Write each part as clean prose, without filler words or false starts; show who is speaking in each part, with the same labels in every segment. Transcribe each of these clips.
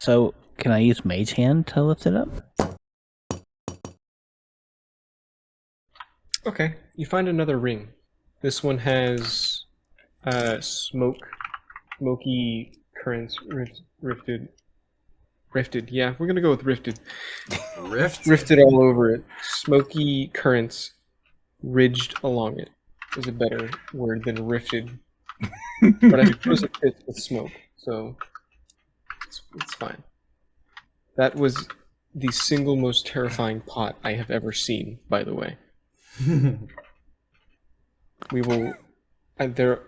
Speaker 1: So, can I use Mage Hand to lift it up?
Speaker 2: Okay, you find another ring. This one has smoky currents rifted. Yeah, we're gonna go with rifted. Rifted all over it. Smoky currents ridged along it is a better word than rifted. But I suppose it fits with smoke, so it's fine. That was the single most terrifying pot I have ever seen, by the way. We will.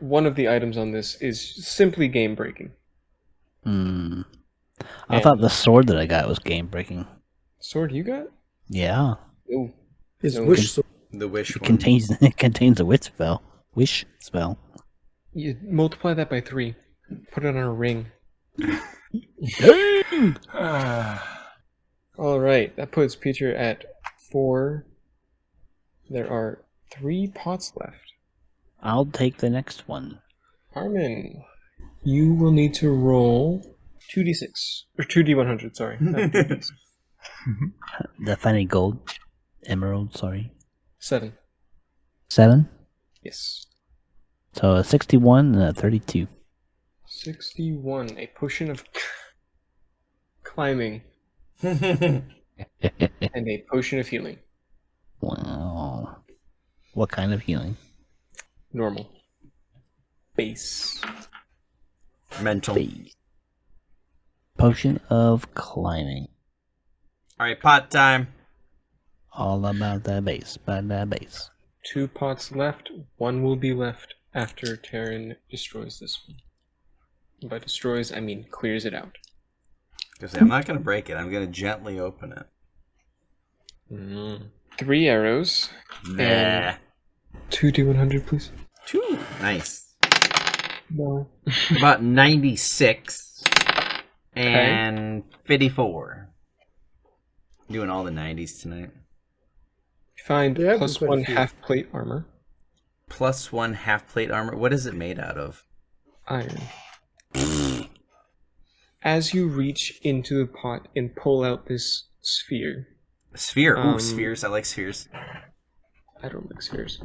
Speaker 2: One of the items on this is simply game breaking.
Speaker 1: I thought the sword that I got was game breaking.
Speaker 2: Sword you got?
Speaker 1: Yeah.
Speaker 2: Oh,
Speaker 3: His wish sword.
Speaker 4: The wish
Speaker 1: It
Speaker 4: one.
Speaker 1: contains a witch spell. Wish spell.
Speaker 2: You multiply that by 3. Put it on a ring. All right, that puts Peter at 4. There are 3 pots left.
Speaker 1: I'll take the next one.
Speaker 2: Armin, you will need to roll 2d6 or 2d100. Sorry, not 2d6.
Speaker 1: The funny gold emerald. Sorry.
Speaker 2: 7.
Speaker 1: 7.
Speaker 2: Yes.
Speaker 1: So a 61 and a 32.
Speaker 2: 61. A potion of climbing
Speaker 1: Wow.
Speaker 2: and a potion of healing.
Speaker 1: What kind of healing?
Speaker 2: Normal. Base.
Speaker 4: Mental.
Speaker 1: Base. Potion of climbing.
Speaker 4: Alright, pot time.
Speaker 1: All about that base. About that base.
Speaker 2: 2 pots left. 1 will be left after Terran destroys this one. And by destroys, I mean clears it out.
Speaker 4: Because I'm not going to break it. I'm going to gently open it.
Speaker 2: 3 arrows.
Speaker 4: Nah.
Speaker 2: And 2d100, please.
Speaker 4: 2. Nice.
Speaker 2: No.
Speaker 4: About 96. And 54. Doing all the 90s tonight.
Speaker 2: Find
Speaker 3: Yeah,
Speaker 2: plus
Speaker 3: quite a
Speaker 2: 1
Speaker 3: few.
Speaker 2: half plate armor.
Speaker 4: Plus 1 half plate armor. What is it made out of?
Speaker 2: Iron. As you reach into the pot and pull out this sphere.
Speaker 4: Sphere. Ooh, spheres. I like spheres.
Speaker 2: I don't like spheres.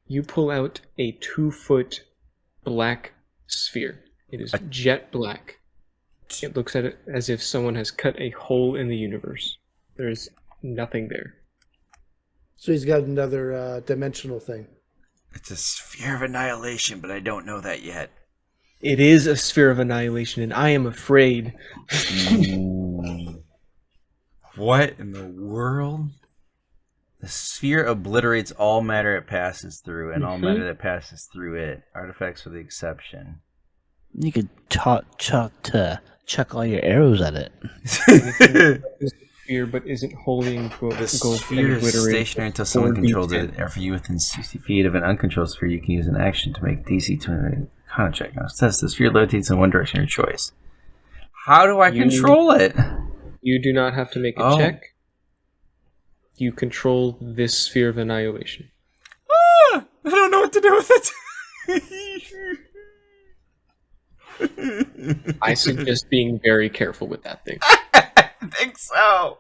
Speaker 2: You pull out a 2-foot black sphere. It is jet black. It looks at it as if someone has cut a hole in the universe. There's nothing there.
Speaker 3: So he's got another dimensional thing.
Speaker 4: It's a sphere of annihilation, but I don't know that yet.
Speaker 2: It is a sphere of annihilation, and I am afraid.
Speaker 4: What in the world? The sphere obliterates all matter it passes through, and all matter that passes through it. Artifacts with the exception.
Speaker 1: You could chuck all your arrows at it.
Speaker 2: Sphere, but isn't wholly enclosed.
Speaker 4: The sphere is stationary until someone controls it. Or if you within 60 feet of an uncontrolled sphere, you can use an action to make DC to a con check. Now it says the sphere rotates in one direction of your choice. How do I control it?
Speaker 2: You do not have to make a check. You control this sphere of annihilation.
Speaker 4: I don't know what to do with it.
Speaker 2: I suggest being very careful with that thing.
Speaker 4: I think so.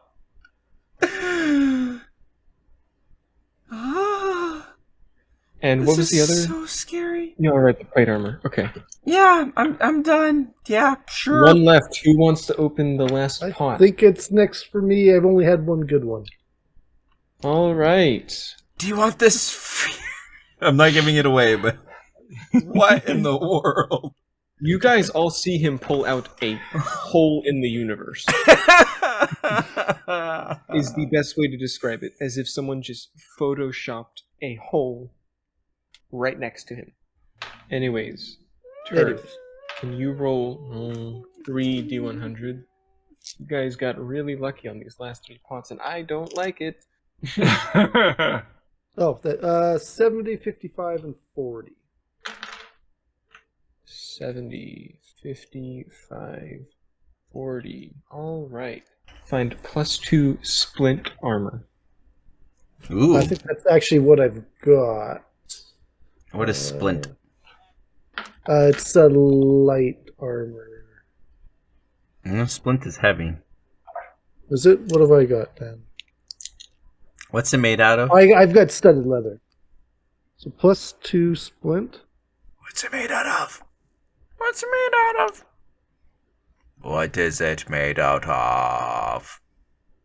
Speaker 2: And what was the other?
Speaker 4: So scary.
Speaker 2: No, right, the plate armor. Okay.
Speaker 4: Yeah, I'm done. Yeah, sure.
Speaker 2: 1 left. Who wants to open the last
Speaker 3: I
Speaker 2: pot?
Speaker 3: think it's next for me. I've only had one good one.
Speaker 2: All right.
Speaker 4: Do you want this? I'm not giving it away, but what in the world?
Speaker 2: You guys all see him pull out a hole in the universe. Is the best way to describe it, as if someone just photoshopped a hole right next to him. Anyways, Turf, can you roll 3 D100? You guys got really lucky on these last 3 pots, and I don't like it.
Speaker 3: Oh, that 70, 55, and 40.
Speaker 2: 70, 55, 40. All right. Find +2 splint armor.
Speaker 4: Ooh.
Speaker 3: I think that's actually what I've got.
Speaker 4: What is splint?
Speaker 3: It's a light armor.
Speaker 4: Splint is heavy.
Speaker 3: Is it? What have I got then?
Speaker 4: What's it made out of?
Speaker 3: I've got studded leather. So +2 splint.
Speaker 4: What's it made out of? What's it made out of? What is it made out of?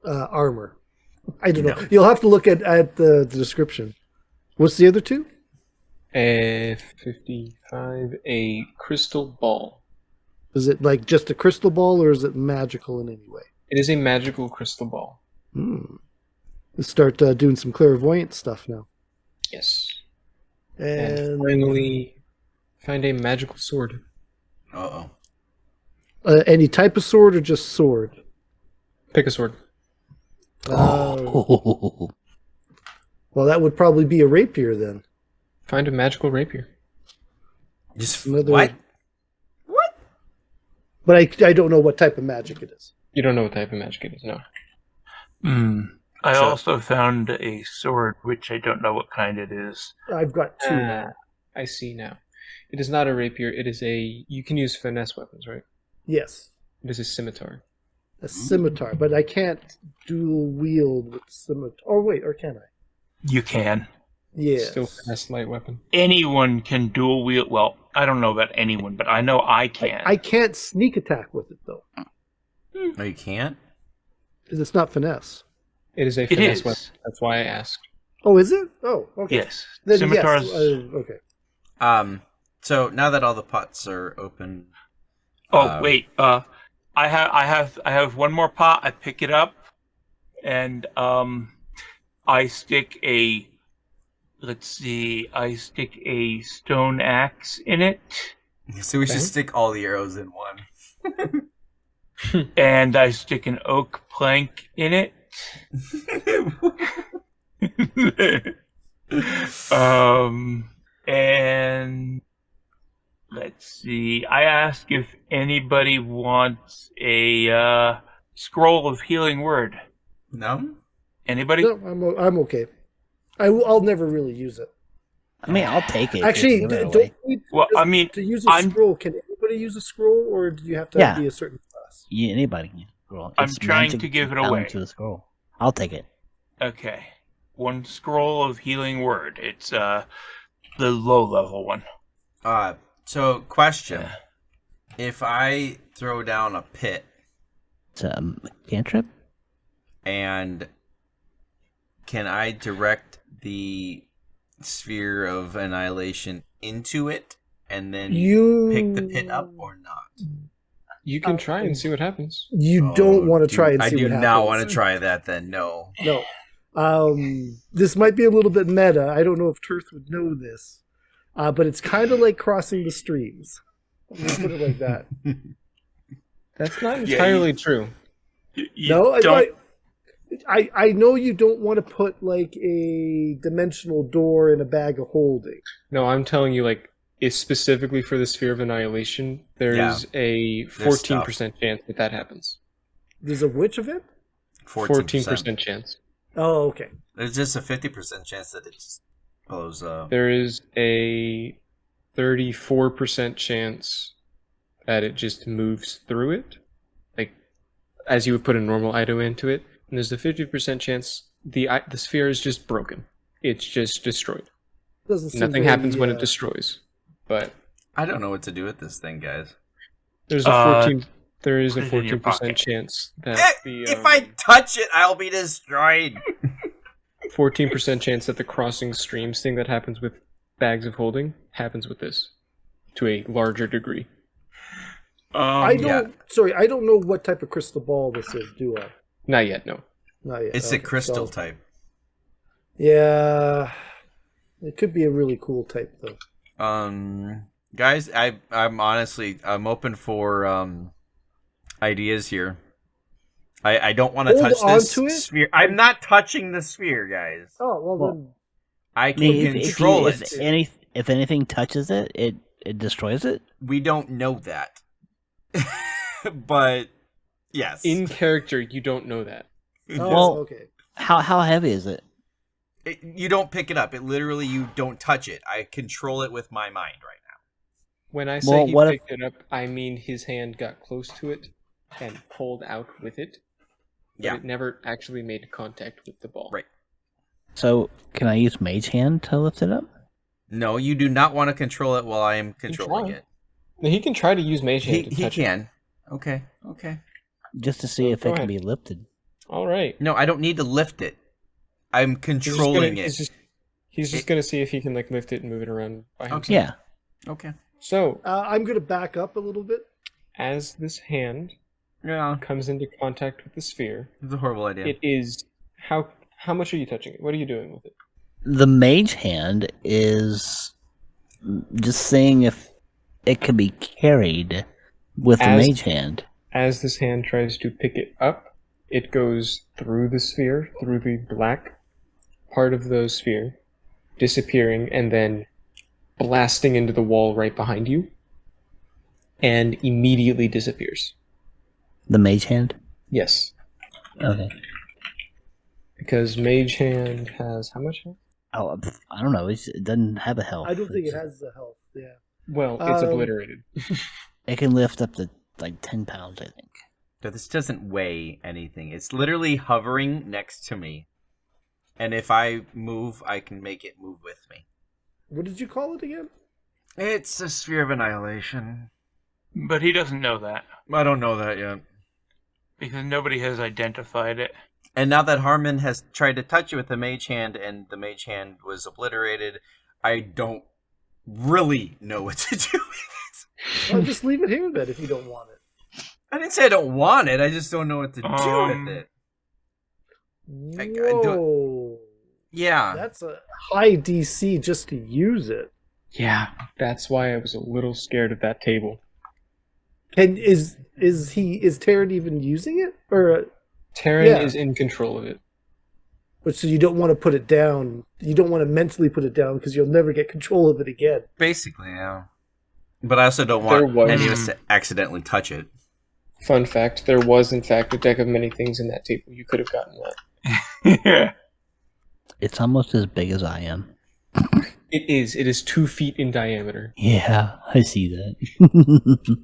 Speaker 3: Armor. I don't know. You'll have to look at the description. What's the other two?
Speaker 2: 55. A crystal ball.
Speaker 3: Is it like just a crystal ball, or is it magical in any way?
Speaker 2: It is a magical crystal ball.
Speaker 3: Let's start doing some clairvoyant stuff now.
Speaker 2: Yes.
Speaker 3: And
Speaker 2: finally, find a magical sword.
Speaker 4: Uh-oh.
Speaker 3: Any type of sword or just sword?
Speaker 2: Pick a sword.
Speaker 1: Oh.
Speaker 3: Well, that would probably be a rapier then.
Speaker 2: Find a magical rapier.
Speaker 4: Just
Speaker 3: Another-
Speaker 4: what? What?
Speaker 3: But I don't know what type of magic it is.
Speaker 2: You don't know what type of magic it is, no.
Speaker 5: I also found a sword, which I don't know what kind it is.
Speaker 3: I've got 2 now.
Speaker 2: I see now. It is not a rapier. It is a... You can use finesse weapons, right?
Speaker 3: Yes,
Speaker 2: It is a scimitar.
Speaker 3: a scimitar, but I can't dual wield with scimitar. Oh wait, or can I?
Speaker 5: You can.
Speaker 3: Yes.
Speaker 2: Still finesse light weapon.
Speaker 5: Anyone can dual wield. Well, I don't know about anyone, but I know I can.
Speaker 3: I can't sneak attack with it though,
Speaker 4: No, you can't?
Speaker 3: because it's not finesse.
Speaker 2: It is a
Speaker 5: It
Speaker 2: finesse
Speaker 5: is.
Speaker 2: weapon. That's why I asked.
Speaker 3: Oh, is it? Oh, okay.
Speaker 5: Yes.
Speaker 3: Then
Speaker 5: Scimitars.
Speaker 3: yes. Okay.
Speaker 4: So now that all the pots are open...
Speaker 5: Wait. I have one more pot. I pick it up, and I stick a. Let's see. I stick a stone axe in it,
Speaker 4: So we should stick all the arrows in one.
Speaker 5: and I stick an oak plank in it. And let's see. I ask if anybody wants a scroll of healing word.
Speaker 4: No?
Speaker 5: Anybody?
Speaker 3: No, I'm okay. I'll never really use it.
Speaker 1: I mean, I'll take it.
Speaker 3: Actually,
Speaker 1: Give it
Speaker 3: don't
Speaker 1: away.
Speaker 3: need
Speaker 5: Well, I mean,
Speaker 3: to use a scroll. Can anybody use a scroll, or do you have to
Speaker 1: Yeah.
Speaker 3: be a certain class?
Speaker 1: Yeah, anybody can scroll.
Speaker 5: I'm
Speaker 1: It's
Speaker 5: trying
Speaker 1: magic
Speaker 5: to give it
Speaker 1: bound
Speaker 5: away.
Speaker 1: to the scroll. I'll take it.
Speaker 5: Okay. One scroll of healing word. It's the low level one.
Speaker 4: So question. If I throw down a pit
Speaker 1: It's a cantrip.
Speaker 4: and can I direct the sphere of annihilation into it and then pick the pit up or not?
Speaker 2: You can try and see what happens.
Speaker 3: You don't want to try and see what happens.
Speaker 4: I do not want to try that then, no.
Speaker 3: No. This might be a little bit meta. I don't know if Turth would know this, but it's kind of like crossing the streams. I'm gonna put it like that.
Speaker 2: That's not entirely true.
Speaker 3: I know you don't want to put like a dimensional door in a bag of holding.
Speaker 2: No, I'm telling you, like, it's specifically for the Sphere of Annihilation. There's a 14% chance that happens.
Speaker 3: There's a which of it?
Speaker 2: 14% chance.
Speaker 3: Oh, okay.
Speaker 4: There's just a 50% chance that it just blows up.
Speaker 2: There is a 34% chance that it just moves through it, like as you would put a normal item into it. And there's a 50% chance the sphere is just broken. It's just destroyed.
Speaker 3: Doesn't seem
Speaker 2: Nothing
Speaker 3: very,
Speaker 2: happens when it destroys. But
Speaker 4: I don't know what to do with this thing, guys.
Speaker 2: there's a 14. There is a
Speaker 5: put it in your
Speaker 2: 14%
Speaker 5: pocket.
Speaker 2: chance that the
Speaker 4: If I touch it, I'll be destroyed.
Speaker 2: 14% chance that the crossing streams thing that happens with bags of holding happens with this to a larger degree.
Speaker 3: I don't know what type of crystal ball this is, do I?
Speaker 2: Not yet, no.
Speaker 3: Not yet.
Speaker 4: It's a crystal
Speaker 3: so-
Speaker 4: type.
Speaker 3: Yeah. It could be a really cool type though.
Speaker 4: Guys, I'm honestly open for ideas here. I don't want to
Speaker 3: Hold
Speaker 4: touch
Speaker 3: on
Speaker 4: this
Speaker 3: to it?
Speaker 4: sphere. I'm not touching the sphere, guys.
Speaker 3: Oh, well
Speaker 1: Well,
Speaker 3: then
Speaker 4: I
Speaker 1: I
Speaker 4: can
Speaker 1: mean,
Speaker 4: control it.
Speaker 1: if anything touches it, it destroys it.
Speaker 4: We don't know that. But yes.
Speaker 2: In character, you don't know that.
Speaker 3: oh,
Speaker 1: Well-
Speaker 3: okay.
Speaker 1: How heavy is it?
Speaker 4: You don't pick it up. It literally, you don't touch it. I control it with my mind right
Speaker 2: When I say
Speaker 1: Well,
Speaker 2: he
Speaker 1: what if-
Speaker 2: picked it up, I mean his hand got close to it and pulled out with it. But
Speaker 4: Yeah.
Speaker 2: it never actually made contact with the ball.
Speaker 4: Right.
Speaker 1: So, can I use Mage Hand to lift it up?
Speaker 4: No, you do not want to control it while I am
Speaker 2: can
Speaker 4: controlling
Speaker 2: try.
Speaker 4: it.
Speaker 2: Now, he can try to use Mage Hand to
Speaker 4: He
Speaker 2: touch it.
Speaker 4: can. Okay.
Speaker 1: Just to see
Speaker 2: So,
Speaker 1: if
Speaker 2: go
Speaker 1: it can
Speaker 2: ahead.
Speaker 1: be lifted.
Speaker 2: All right.
Speaker 4: No, I don't need to lift it. I'm controlling it.
Speaker 2: He's just gonna see if he can like lift it and move it around by himself.
Speaker 4: Okay.
Speaker 1: Yeah.
Speaker 4: Okay.
Speaker 2: So
Speaker 3: I'm going to back up a little bit.
Speaker 2: as this hand
Speaker 4: Yeah,
Speaker 2: comes into contact with the sphere,
Speaker 4: it's a horrible idea.
Speaker 2: it is how much are you touching it? What are you doing with it?
Speaker 1: The Mage Hand is just seeing if it can be carried with the
Speaker 2: As-
Speaker 1: Mage Hand.
Speaker 2: As this hand tries to pick it up, it goes through the sphere, through the black part of the sphere, disappearing and then blasting into the wall right behind you, and immediately disappears.
Speaker 1: The Mage Hand?
Speaker 2: Yes,
Speaker 1: Okay.
Speaker 2: because Mage Hand has how much health?
Speaker 1: Oh, I don't know. It doesn't have a health.
Speaker 3: I don't think it has the health. Yeah.
Speaker 2: Well, it's
Speaker 3: Um,
Speaker 2: obliterated.
Speaker 1: It can lift up to like 10 pounds, I think.
Speaker 4: So this doesn't weigh anything. It's literally hovering next to me. And if I move, I can make it move with me.
Speaker 3: What did you call it again?
Speaker 4: It's a sphere of annihilation.
Speaker 5: But he doesn't know that
Speaker 4: I don't know that yet.
Speaker 5: because nobody has identified it.
Speaker 4: And now that Harmon has tried to touch it with the mage hand and the mage hand was obliterated, I don't really know what to do with it.
Speaker 3: Well, just leave it here then if you don't want it.
Speaker 4: I didn't say I don't want it, I just don't know what to do with it. I do-
Speaker 3: Whoa.
Speaker 4: Yeah.
Speaker 3: That's a high DC just to use it.
Speaker 2: Yeah, that's why I was a little scared of that table.
Speaker 3: And is Taryn even using it? Or
Speaker 2: Taryn
Speaker 3: Yeah.
Speaker 2: is in control of it.
Speaker 3: but so you don't want to put it down. You don't want to mentally put it down because you'll never get control of it again.
Speaker 4: Basically, yeah. But I also don't
Speaker 2: There
Speaker 4: want
Speaker 2: was-
Speaker 4: any of us to accidentally touch it.
Speaker 2: Fun fact, there was in fact a deck of many things in that table. You could have gotten that.
Speaker 5: Yeah.
Speaker 1: It's almost as big as I am.
Speaker 2: It is. It is 2 feet in diameter.
Speaker 1: Yeah, I see that.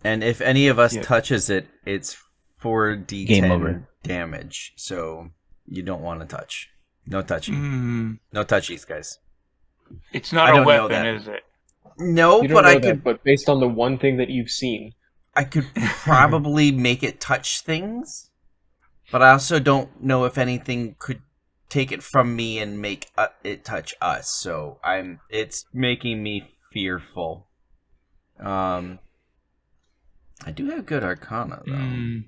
Speaker 4: And if any of us
Speaker 5: Yeah.
Speaker 4: touches it, it's 4d10
Speaker 1: Game over.
Speaker 4: damage. So you don't want to touch. No touching.
Speaker 5: Mm,
Speaker 4: No touchies, guys.
Speaker 5: it's not
Speaker 4: I
Speaker 5: a
Speaker 4: don't know
Speaker 5: weapon,
Speaker 4: that.
Speaker 5: is it?
Speaker 4: No,
Speaker 2: You don't
Speaker 4: but
Speaker 2: know
Speaker 4: I
Speaker 2: that,
Speaker 4: could
Speaker 2: but based on the one thing that you've seen,
Speaker 4: I could probably make it touch things. But I also don't know if anything could take it from me and make it touch us. So it's making me fearful. I do have good arcana though.
Speaker 5: Mm.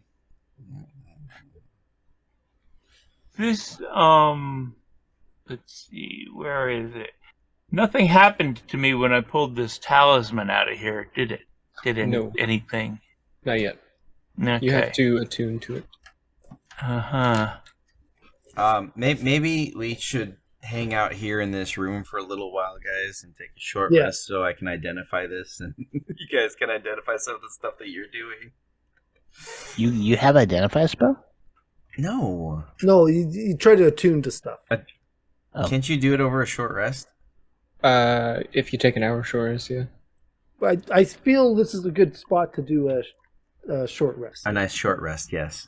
Speaker 5: This, let's see, where is it? Nothing happened to me when I pulled this talisman out of here, did it? Did it
Speaker 2: No.
Speaker 5: anything?
Speaker 2: not yet.
Speaker 5: Okay.
Speaker 2: You have to attune to it.
Speaker 5: Uh-huh.
Speaker 4: Maybe we should hang out here in this room for a little while, guys, and take a short
Speaker 3: Yeah.
Speaker 4: rest so I can identify this and you guys can identify some of the stuff that you're doing.
Speaker 1: You have identify spell?
Speaker 4: No.
Speaker 3: No, you try to attune to stuff.
Speaker 1: Oh.
Speaker 4: Can't you do it over a short rest?
Speaker 2: If you take an hour short rest, yeah.
Speaker 3: But I feel this is a good spot to do a short rest.
Speaker 4: A nice short rest, yes.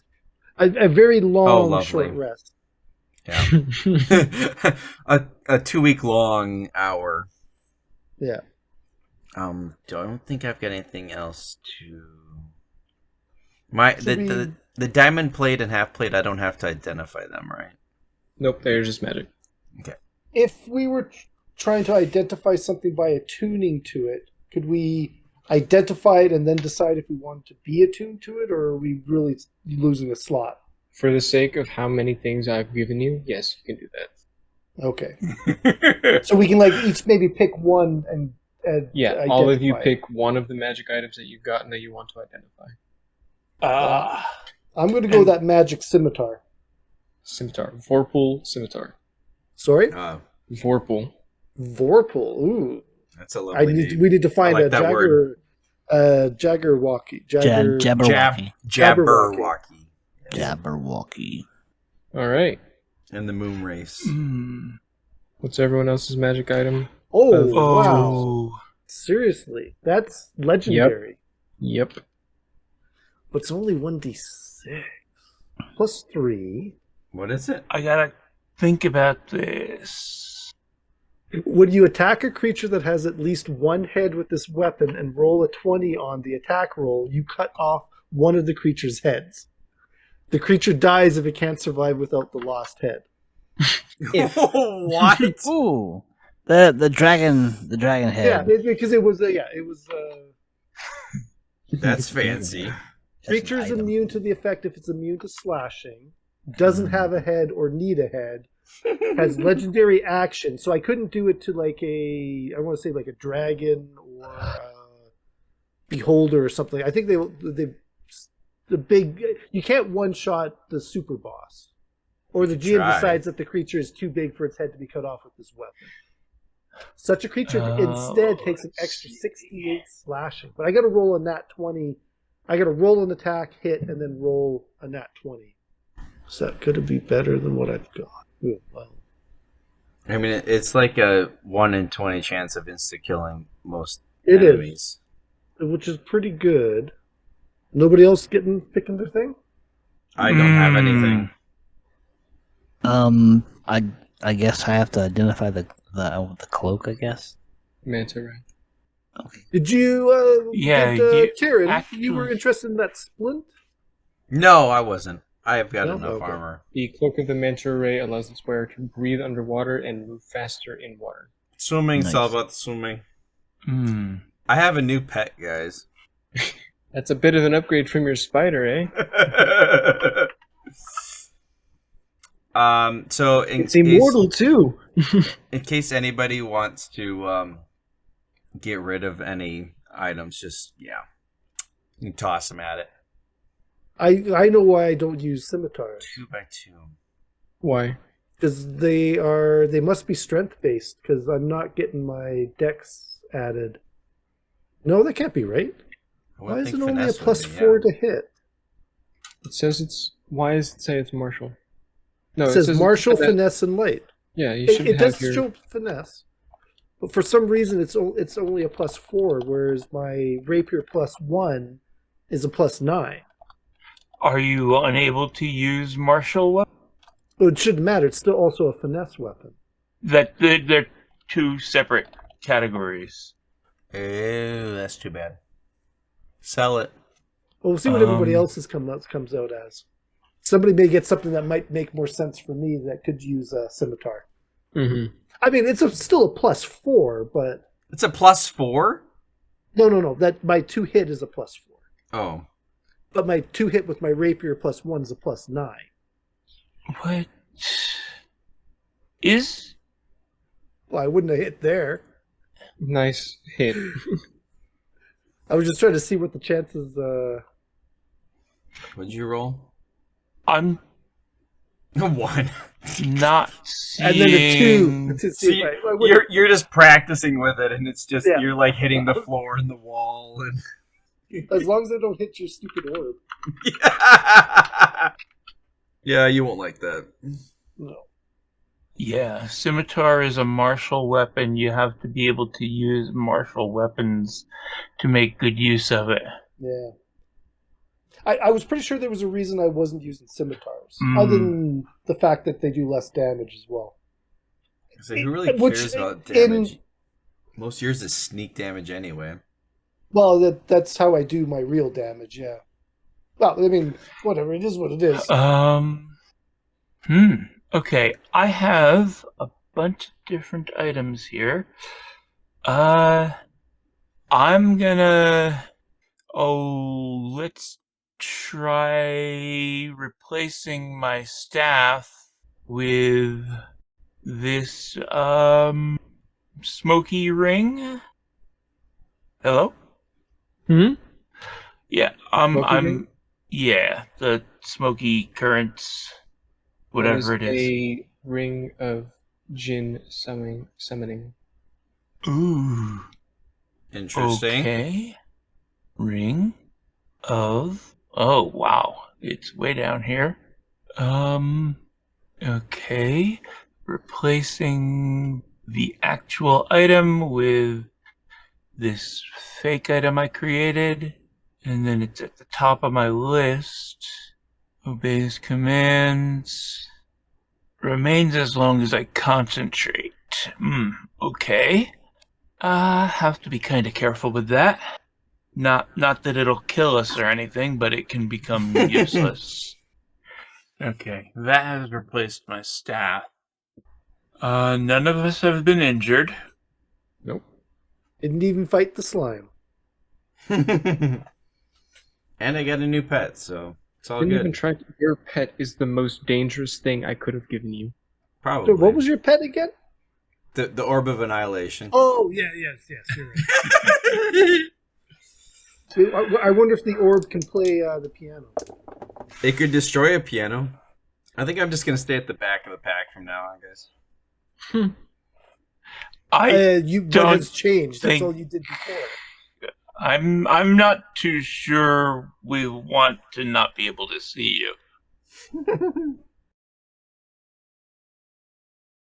Speaker 3: A very long
Speaker 4: lovely.
Speaker 3: short rest.
Speaker 4: Yeah. a 2-week long hour.
Speaker 3: Yeah.
Speaker 4: I don't think I've got anything else to. The diamond plate and half plate. I don't have to identify them, right?
Speaker 2: Nope, they're just magic.
Speaker 3: If we were trying to identify something by attuning to it, could we identify it and then decide if we want to be attuned to it, or are we really losing a slot?
Speaker 2: For the sake of how many things I've given you, yes, you can do that.
Speaker 3: Okay. So we can each maybe pick one and
Speaker 2: Yeah, all of you
Speaker 3: identify it.
Speaker 2: pick one of the magic items that you've gotten that you want to identify.
Speaker 3: I'm going to go with that magic scimitar.
Speaker 2: Scimitar. Vorpal scimitar.
Speaker 3: Sorry?
Speaker 2: Vorpal.
Speaker 3: Vorpal. Ooh.
Speaker 4: That's a lovely name.
Speaker 3: We need to find
Speaker 4: I like
Speaker 3: a
Speaker 4: that
Speaker 3: Jagger. Jaggerwocky.
Speaker 1: Jabberwocky.
Speaker 4: Jabberwocky.
Speaker 1: Jabberwocky.
Speaker 2: All right.
Speaker 4: And the moon race.
Speaker 5: Mm.
Speaker 2: What's everyone else's magic item?
Speaker 3: Oh,
Speaker 2: Oh.
Speaker 3: wow.
Speaker 5: Oh.
Speaker 3: Seriously, that's legendary.
Speaker 2: Yep.
Speaker 3: But it's only 1d6 plus 3.
Speaker 4: What is it?
Speaker 5: I gotta think about this.
Speaker 3: When you attack a creature that has at least one head with this weapon and roll a 20 on the attack roll, you cut off one of the creature's heads. The creature dies if it can't survive without the lost head.
Speaker 4: What?
Speaker 1: Ooh, the dragon head.
Speaker 3: Yeah, because it was
Speaker 4: That's fancy.
Speaker 3: creature's immune to the effect if it's immune to slashing, doesn't have a head or need a head, has legendary action. So I couldn't do it to I want to say like a dragon or a beholder or something. I think the big, you can't one shot the super boss, or the GM decides that the creature is too big for its head to be cut off with this weapon. Such a creature instead takes an extra 68 slashing. But I got to roll a nat 20. I got to roll an attack, hit, and then roll a nat 20. So that could be better than what I've got. Ooh, well.
Speaker 4: I mean, it's like a 1 in 20 chance of insta-killing most
Speaker 3: It
Speaker 4: enemies.
Speaker 3: is, which is pretty good. Nobody else picking their thing?
Speaker 4: I don't have anything.
Speaker 1: I guess I have to identify the cloak. I guess.
Speaker 2: Manta ray.
Speaker 1: Okay.
Speaker 3: Did you, Karen,
Speaker 5: actually-
Speaker 3: you were interested in that splint?
Speaker 4: No, I wasn't. I have got
Speaker 3: No?
Speaker 4: enough
Speaker 3: Okay.
Speaker 4: armor.
Speaker 2: The cloak of the manta ray allows its wearer to breathe underwater and move faster in water.
Speaker 4: Swimming,
Speaker 1: Nice.
Speaker 4: it's all about the swimming.
Speaker 5: Hmm.
Speaker 4: I have a new pet, guys.
Speaker 2: That's a bit of an upgrade from your spider, eh?
Speaker 4: So in
Speaker 2: It's immortal too.
Speaker 4: in case anybody wants to get rid of any items, just you can toss them at it.
Speaker 3: I know why I don't use scimitars.
Speaker 4: 2x2.
Speaker 2: Why?
Speaker 3: Because they must be strength based, because I'm not getting my dex added. No, that can't be right. Why is it only a +4 to hit?
Speaker 2: It says why does it say it's martial? No,
Speaker 3: It says martial,
Speaker 2: that-
Speaker 3: finesse, and light.
Speaker 2: Yeah, you should
Speaker 3: It
Speaker 2: have
Speaker 3: does
Speaker 2: your.
Speaker 3: show finesse, but for some reason it's only a +4, whereas my rapier +1 is a +9.
Speaker 5: Are you unable to use martial weapon?
Speaker 3: Well, it shouldn't matter. It's still also a finesse weapon.
Speaker 5: They're two separate categories.
Speaker 4: Oh, that's too bad. Sell it.
Speaker 3: Well, we'll see what everybody else's comes out as. Somebody may get something that might make more sense for me that could use a scimitar.
Speaker 2: Mm-hmm.
Speaker 3: I mean, it's still a +4, but
Speaker 4: It's a +4?
Speaker 3: no. That my 2 hit is a +4,
Speaker 4: Oh.
Speaker 3: but my 2 hit with my rapier +1 is a +9.
Speaker 5: What is?
Speaker 3: Well, I wouldn't have hit there.
Speaker 2: Nice hit.
Speaker 3: I was just trying to see what the chances.
Speaker 4: What'd you roll?
Speaker 5: I'm
Speaker 4: 1.
Speaker 5: not
Speaker 3: And
Speaker 5: seeing.
Speaker 3: then a 2 to
Speaker 4: So
Speaker 3: see if I wouldn't-
Speaker 4: you're just practicing with it, and it's just
Speaker 3: Yeah.
Speaker 4: you're like hitting the floor and the wall, and
Speaker 3: as long as I don't hit your stupid orb.
Speaker 4: yeah, you won't like that.
Speaker 3: No.
Speaker 5: Yeah, scimitar is a martial weapon. You have to be able to use martial weapons to make good use of it.
Speaker 3: Yeah. I was pretty sure there was a reason I wasn't using scimitars,
Speaker 5: Mm.
Speaker 3: other than the fact that they do less damage as well.
Speaker 4: So who really
Speaker 3: Which
Speaker 4: cares about
Speaker 3: in-
Speaker 4: damage? Most of yours is sneak damage anyway.
Speaker 3: Well, that's how I do my real damage, yeah. Well, I mean, whatever, it is what it is.
Speaker 5: Okay, I have a bunch of different items here. I'm gonna. Oh, let's try replacing my staff with this smoky ring. Hello?
Speaker 2: Hmm?
Speaker 5: Yeah,
Speaker 2: Smoky
Speaker 5: I'm
Speaker 2: ring?
Speaker 5: yeah, the smoky currents, whatever it is.
Speaker 2: A ring of Jinn summoning.
Speaker 5: Ooh.
Speaker 4: Interesting.
Speaker 5: Okay. Ring of. Oh wow, it's way down here. Okay. Replacing the actual item with this fake item I created, and then it's at the top of my list. Obeys commands. Remains as long as I concentrate. Okay. Have to be kind of careful with that. Not that it'll kill us or anything, but it can become useless. Okay, that has replaced my staff. None of us have been injured.
Speaker 2: Nope.
Speaker 3: Didn't even fight the slime.
Speaker 4: And I got a new pet, so it's all
Speaker 2: Didn't
Speaker 4: good.
Speaker 2: even try. Your pet is the most dangerous thing I could have given you.
Speaker 4: Probably.
Speaker 3: So what was your pet again?
Speaker 4: The Orb of Annihilation.
Speaker 3: Oh, yes, you're right. I wonder if the orb can play the piano.
Speaker 4: It could destroy a piano. I think I'm just going to stay at the back of the pack from now on, guys.
Speaker 3: What has changed? That's all you did before.
Speaker 5: I'm not too sure we want to not be able to see you.